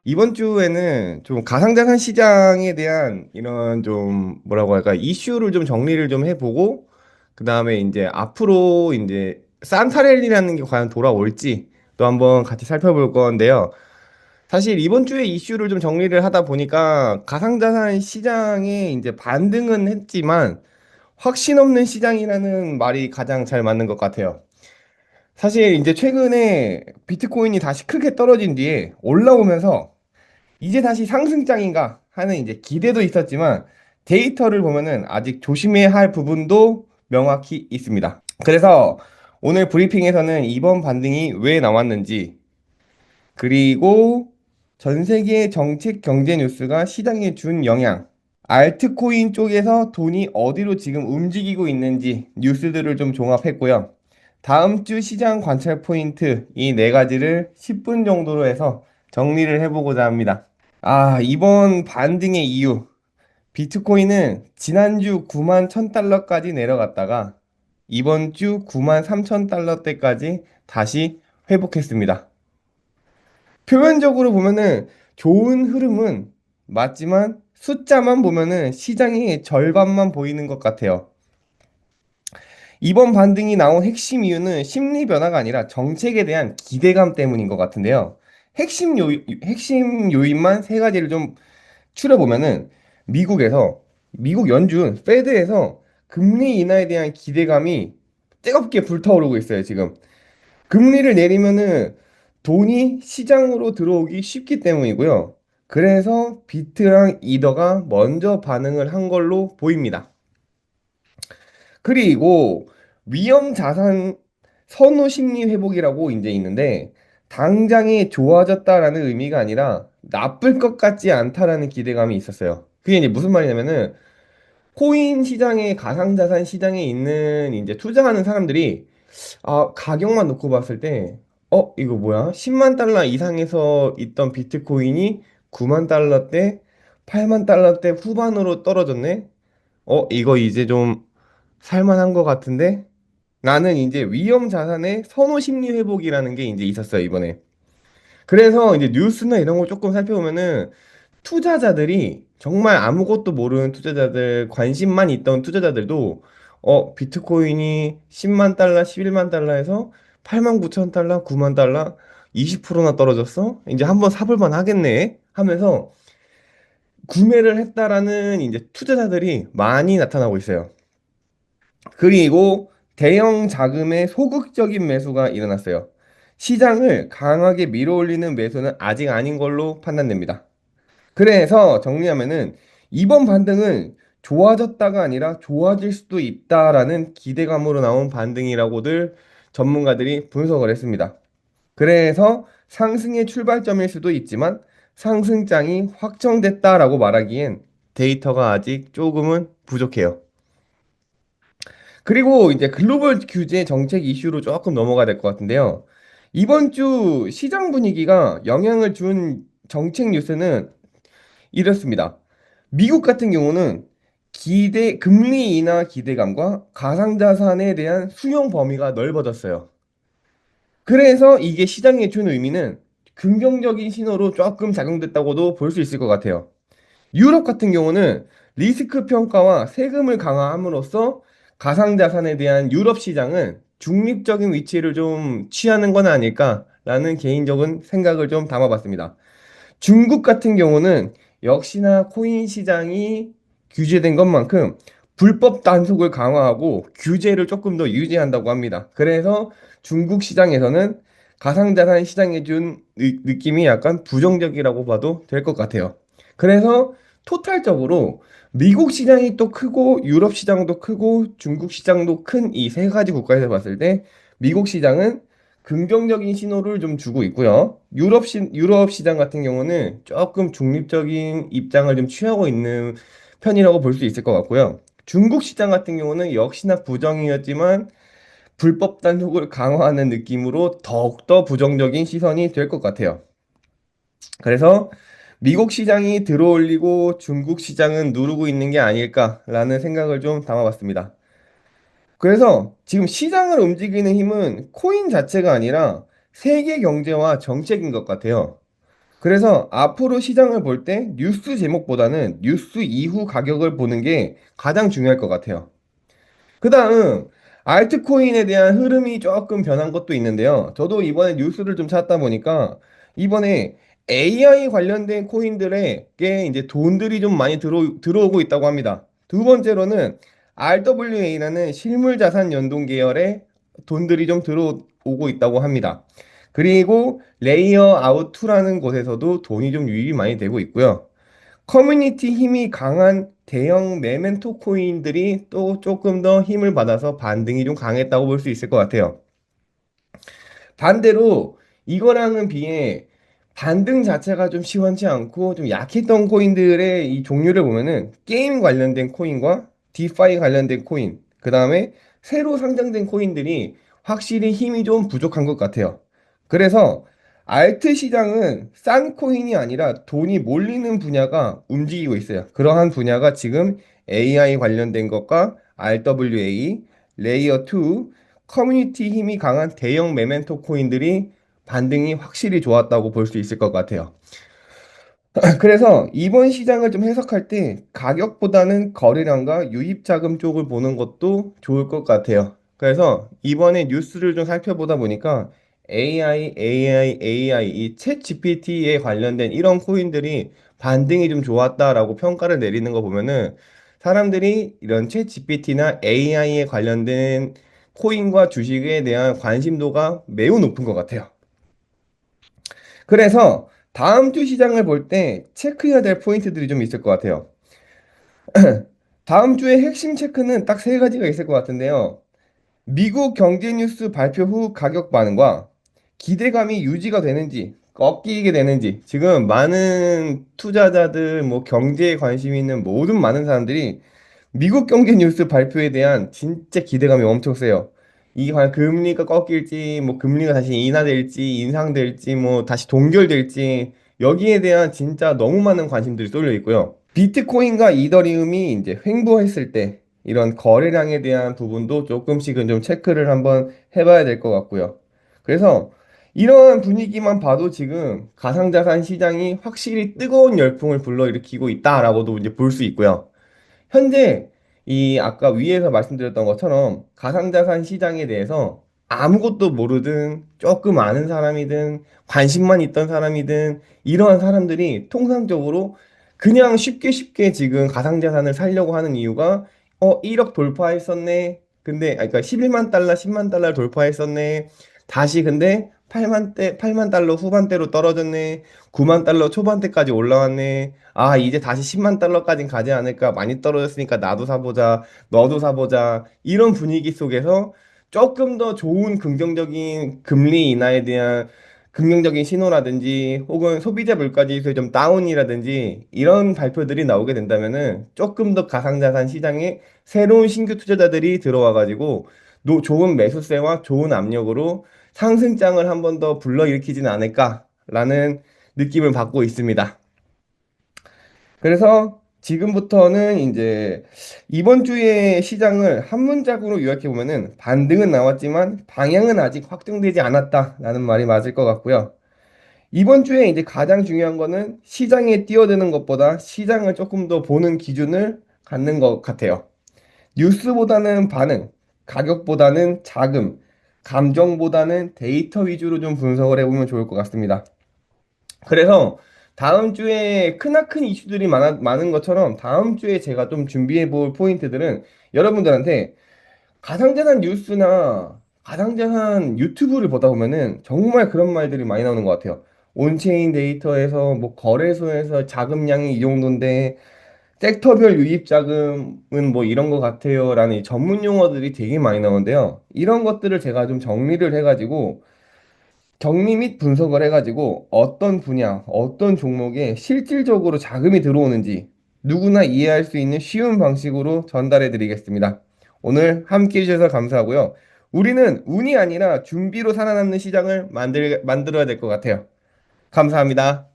이번 주에는 좀 가상자산 시장에 대한 이런 좀 뭐라고 할까 이슈를 좀 정리를 좀 해보고 그다음에 이제 앞으로 이제 산타랠리라는 게 과연 돌아올지 또 한번 같이 살펴볼 건데요. 사실 이번 주에 이슈를 좀 정리를 하다 보니까 가상자산 시장에 이제 반등은 했지만 확신 없는 시장이라는 말이 가장 잘 맞는 것 같아요. 사실 이제 최근에 비트코인이 다시 크게 떨어진 뒤에 올라오면서 이제 다시 상승장인가 하는 이제 기대도 있었지만 데이터를 보면은 아직 조심해야 할 부분도 명확히 있습니다. 그래서 오늘 브리핑에서는 이번 반등이 왜 나왔는지 그리고 전 세계 정책 경제 뉴스가 시장에 준 영향, 알트코인 쪽에서 돈이 어디로 지금 움직이고 있는지 뉴스들을 좀 종합했고요. 다음 주 시장 관찰 포인트 이 네 가지를 10분 정도로 해서 정리를 해보고자 합니다. 이번 반등의 이유. 비트코인은 지난주 9만 1000달러까지 내려갔다가 이번 주 9만 3000달러대까지 다시 회복했습니다. 표면적으로 보면은 좋은 흐름은 맞지만 숫자만 보면은 시장이 절반만 보이는 것 같아요. 이번 반등이 나온 핵심 이유는 심리 변화가 아니라 정책에 대한 기대감 때문인 것 같은데요. 핵심 요인만 세 가지를 좀 추려보면은 미국에서 미국 연준 페드에서 금리 인하에 대한 기대감이 뜨겁게 불타오르고 있어요, 지금. 금리를 내리면은 돈이 시장으로 들어오기 쉽기 때문이고요. 그래서 비트랑 이더가 먼저 반응을 한 걸로 보입니다. 그리고 위험 자산 선호 심리 회복이라고 이제 있는데 당장에 좋아졌다라는 의미가 아니라 나쁠 것 같지 않다라는 기대감이 있었어요. 그게 이제 무슨 말이냐면은 코인 시장에 가상자산 시장에 있는 이제 투자하는 사람들이 가격만 놓고 봤을 때 이거 뭐야? 10만 달러 이상에서 있던 비트코인이 9만 달러대, 8만 달러대 후반으로 떨어졌네. 이거 이제 좀 살만한 것 같은데? 나는 이제 위험 자산의 선호 심리 회복이라는 게 이제 있었어요, 이번에. 그래서 이제 뉴스나 이런 걸 조금 살펴보면은 투자자들이 정말 아무것도 모르는 투자자들, 관심만 있던 투자자들도 비트코인이 10만 달러, 11만 달러에서 8만 9천 달러, 9만 달러, 20%나 떨어졌어? 이제 한번 사볼 만 하겠네? 하면서 구매를 했다라는 이제 투자자들이 많이 나타나고 있어요. 그리고 대형 자금의 소극적인 매수가 일어났어요. 시장을 강하게 밀어올리는 매수는 아직 아닌 걸로 판단됩니다. 그래서 정리하면은 이번 반등은 좋아졌다가 아니라 좋아질 수도 있다라는 기대감으로 나온 반등이라고들 전문가들이 분석을 했습니다. 그래서 상승의 출발점일 수도 있지만 상승장이 확정됐다라고 말하기엔 데이터가 아직 조금은 부족해요. 그리고 이제 글로벌 규제 정책 이슈로 조금 넘어가야 될 것 같은데요. 이번 주 시장 분위기가 영향을 준 정책 뉴스는 이렇습니다. 미국 같은 경우는 금리 인하 기대감과 가상자산에 대한 수용 범위가 넓어졌어요. 그래서 이게 시장에 준 의미는 긍정적인 신호로 조금 작용됐다고도 볼 수 있을 것 같아요. 유럽 같은 경우는 리스크 평가와 세금을 강화함으로써 가상자산에 대한 유럽 시장은 중립적인 위치를 좀 취하는 건 아닐까라는 개인적인 생각을 좀 담아봤습니다. 중국 같은 경우는 역시나 코인 시장이 규제된 것만큼 불법 단속을 강화하고 규제를 조금 더 유지한다고 합니다. 그래서 중국 시장에서는 가상자산 시장에 준 느낌이 약간 부정적이라고 봐도 될 것 같아요. 그래서 토탈적으로 미국 시장이 또 크고 유럽 시장도 크고 중국 시장도 큰 이 세 가지 국가에서 봤을 때 미국 시장은 긍정적인 신호를 좀 주고 있고요. 유럽 시장 같은 경우는 조금 중립적인 입장을 좀 취하고 있는 편이라고 볼 수 있을 것 같고요. 중국 시장 같은 경우는 역시나 부정이었지만 불법 단속을 강화하는 느낌으로 더욱더 부정적인 시선이 될 것 같아요. 그래서 미국 시장이 들어올리고 중국 시장은 누르고 있는 게 아닐까라는 생각을 좀 담아봤습니다. 그래서 지금 시장을 움직이는 힘은 코인 자체가 아니라 세계 경제와 정책인 것 같아요. 그래서 앞으로 시장을 볼 때 뉴스 제목보다는 뉴스 이후 가격을 보는 게 가장 중요할 것 같아요. 그 다음, 알트코인에 대한 흐름이 조금 변한 것도 있는데요. 저도 이번에 뉴스를 좀 찾다 보니까 이번에 AI 관련된 코인들에게 이제 돈들이 좀 많이 들어오고 있다고 합니다. 두 번째로는 RWA라는 실물 자산 연동 계열의 돈들이 좀 들어오고 있다고 합니다. 그리고 레이어 아웃 2라는 곳에서도 돈이 좀 유입이 많이 되고 있고요. 커뮤니티 힘이 강한 대형 메멘토 코인들이 또 조금 더 힘을 받아서 반등이 좀 강했다고 볼 수 있을 것 같아요. 반대로 이거랑은 비해 반등 자체가 좀 시원치 않고 좀 약했던 코인들의 이 종류를 보면은 게임 관련된 코인과 디파이 관련된 코인, 그 다음에 새로 상장된 코인들이 확실히 힘이 좀 부족한 것 같아요. 그래서 알트 시장은 싼 코인이 아니라 돈이 몰리는 분야가 움직이고 있어요. 그러한 분야가 지금 AI 관련된 것과 RWA, 레이어 2, 커뮤니티 힘이 강한 대형 메멘토 코인들이 반등이 확실히 좋았다고 볼 수 있을 것 같아요. 그래서 이번 시장을 좀 해석할 때 가격보다는 거래량과 유입 자금 쪽을 보는 것도 좋을 것 같아요. 그래서 이번에 뉴스를 좀 살펴보다 보니까 AI 이 챗 GPT에 관련된 이런 코인들이 반등이 좀 좋았다라고 평가를 내리는 거 보면은 사람들이 이런 챗 GPT나 AI에 관련된 코인과 주식에 대한 관심도가 매우 높은 것 같아요. 그래서 다음 주 시장을 볼 때 체크해야 될 포인트들이 좀 있을 것 같아요. 다음 주에 핵심 체크는 딱 세 가지가 있을 것 같은데요. 미국 경제 뉴스 발표 후 가격 반응과 기대감이 유지가 되는지 꺾이게 되는지 지금 많은 투자자들 뭐 경제에 관심 있는 모든 많은 사람들이 미국 경제 뉴스 발표에 대한 진짜 기대감이 엄청 세요. 이게 과연 금리가 꺾일지, 뭐 금리가 다시 인하될지, 인상될지, 뭐 다시 동결될지 여기에 대한 진짜 너무 많은 관심들이 쏠려 있고요. 비트코인과 이더리움이 이제 횡보했을 때 이런 거래량에 대한 부분도 조금씩은 좀 체크를 한번 해봐야 될 것 같고요. 그래서 이러한 분위기만 봐도 지금 가상자산 시장이 확실히 뜨거운 열풍을 불러일으키고 있다라고도 이제 볼 수 있고요. 현재 이 아까 위에서 말씀드렸던 것처럼 가상자산 시장에 대해서 아무것도 모르든 조금 아는 사람이든 관심만 있던 사람이든 이러한 사람들이 통상적으로 그냥 쉽게 쉽게 지금 가상자산을 살려고 하는 이유가 1억 돌파했었네. 근데 그러니까 11만 달러, 10만 달러 돌파했었네. 다시 근데 8만 달러 후반대로 떨어졌네. 9만 달러 초반대까지 올라왔네. 아, 이제 다시 10만 달러까진 가지 않을까? 많이 떨어졌으니까 나도 사보자. 너도 사보자. 이런 분위기 속에서 조금 더 좋은 긍정적인 금리 인하에 대한 긍정적인 신호라든지 혹은 소비자 물가지수의 좀 다운이라든지 이런 발표들이 나오게 된다면은 조금 더 가상자산 시장에 새로운 신규 투자자들이 들어와 가지고 좋은 매수세와 좋은 압력으로 상승장을 한 번 더 불러일으키진 않을까라는 느낌을 받고 있습니다. 그래서 지금부터는 이제 이번 주의 시장을 한 문장으로 요약해 보면은 반등은 나왔지만 방향은 아직 확정되지 않았다라는 말이 맞을 것 같고요. 이번 주에 이제 가장 중요한 거는 시장에 뛰어드는 것보다 시장을 조금 더 보는 기준을 갖는 것 같아요. 뉴스보다는 반응, 가격보다는 자금, 감정보다는 데이터 위주로 좀 분석을 해보면 좋을 것 같습니다. 그래서 다음 주에 크나큰 이슈들이 많은 것처럼 다음 주에 제가 좀 준비해 볼 포인트들은 여러분들한테 가상자산 뉴스나 가상자산 유튜브를 보다 보면은 정말 그런 말들이 많이 나오는 것 같아요. 온체인 데이터에서 뭐 거래소에서 자금량이 이 정도인데 섹터별 유입 자금은 뭐 이런 것 같아요라는 이 전문 용어들이 되게 많이 나오는데요. 이런 것들을 제가 좀 정리를 해가지고 정리 및 분석을 해가지고 어떤 분야, 어떤 종목에 실질적으로 자금이 들어오는지 누구나 이해할 수 있는 쉬운 방식으로 전달해 드리겠습니다. 오늘 함께 해주셔서 감사하고요. 우리는 운이 아니라 준비로 살아남는 시장을 만들어야 될 것 같아요. 감사합니다.